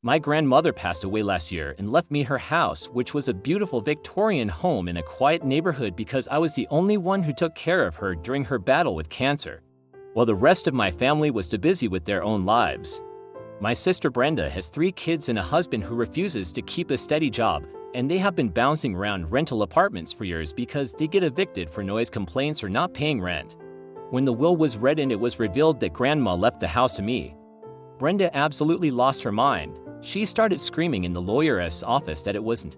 My grandmother passed away last year and left me her house, which was a beautiful Victorian home in a quiet neighborhood because I was the only one who took care of her during her battle with cancer, while the rest of my family was too busy with their own lives. My sister Brenda has 3 kids and a husband who refuses to keep a steady job, and they have been bouncing around rental apartments for years because they get evicted for noise complaints or not paying rent. When the will was read and it was revealed that Grandma left the house to me, Brenda absolutely lost her mind. She started screaming in the lawyer's office that it wasn't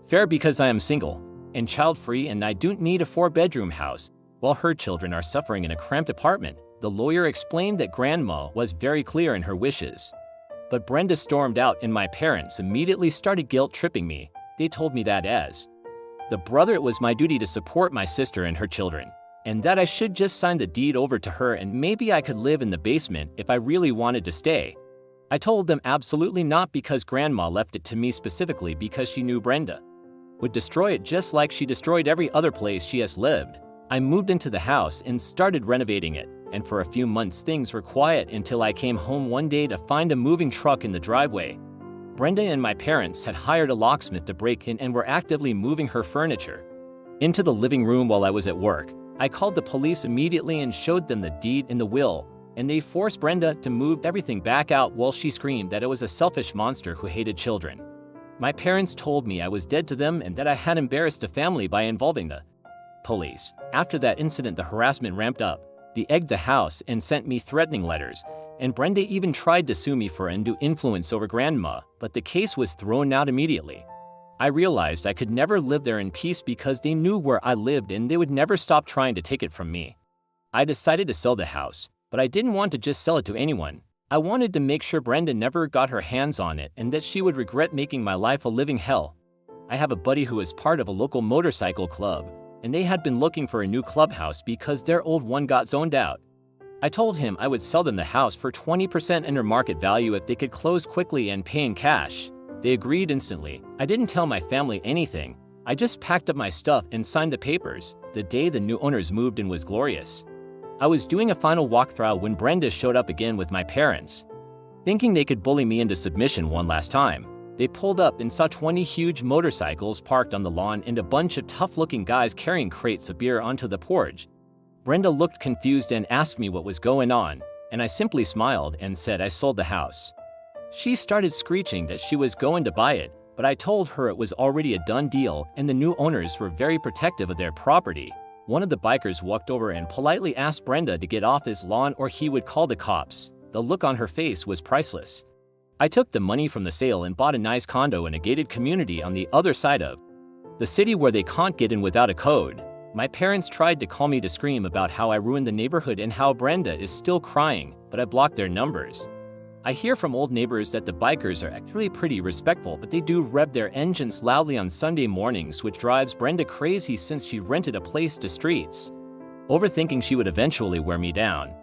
fair because I am single and child-free and I don't need a 4-bedroom house, while her children are suffering in a cramped apartment. The lawyer explained that Grandma was very clear in her wishes. But Brenda stormed out and my parents immediately started guilt-tripping me. They told me that as the brother it was my duty to support my sister and her children, and that I should just sign the deed over to her and maybe I could live in the basement if I really wanted to stay. I told them absolutely not because Grandma left it to me specifically because she knew Brenda would destroy it just like she destroyed every other place she has lived. I moved into the house and started renovating it, and for a few months things were quiet until I came home one day to find a moving truck in the driveway. Brenda and my parents had hired a locksmith to break in and were actively moving her furniture into the living room while I was at work. I called the police immediately and showed them the deed and the will, and they forced Brenda to move everything back out while she screamed that it was a selfish monster who hated children. My parents told me I was dead to them and that I had embarrassed the family by involving the police. After that incident, the harassment ramped up. They egged the house and sent me threatening letters, and Brenda even tried to sue me for undue influence over Grandma, but the case was thrown out immediately. I realized I could never live there in peace because they knew where I lived and they would never stop trying to take it from me. I decided to sell the house, but I didn't want to just sell it to anyone. I wanted to make sure Brenda never got her hands on it and that she would regret making my life a living hell. I have a buddy who is part of a local motorcycle club, and they had been looking for a new clubhouse because their old one got zoned out. I told him I would sell them the house for 20% under market value if they could close quickly and pay in cash. They agreed instantly. I didn't tell my family anything. I just packed up my stuff and signed the papers. The day the new owners moved in was glorious. I was doing a final walkthrough when Brenda showed up again with my parents. Thinking they could bully me into submission one last time, they pulled up and saw 20 huge motorcycles parked on the lawn and a bunch of tough-looking guys carrying crates of beer onto the porch. Brenda looked confused and asked me what was going on, and I simply smiled and said I sold the house. She started screeching that she was going to buy it, but I told her it was already a done deal and the new owners were very protective of their property. One of the bikers walked over and politely asked Brenda to get off his lawn or he would call the cops. The look on her face was priceless. I took the money from the sale and bought a nice condo in a gated community on the other side of the city where they can't get in without a code. My parents tried to call me to scream about how I ruined the neighborhood and how Brenda is still crying, but I blocked their numbers. I hear from old neighbors that the bikers are actually pretty respectful, but they do rev their engines loudly on Sunday mornings, which drives Brenda crazy since she rented a place to streets. Overthinking she would eventually wear me down.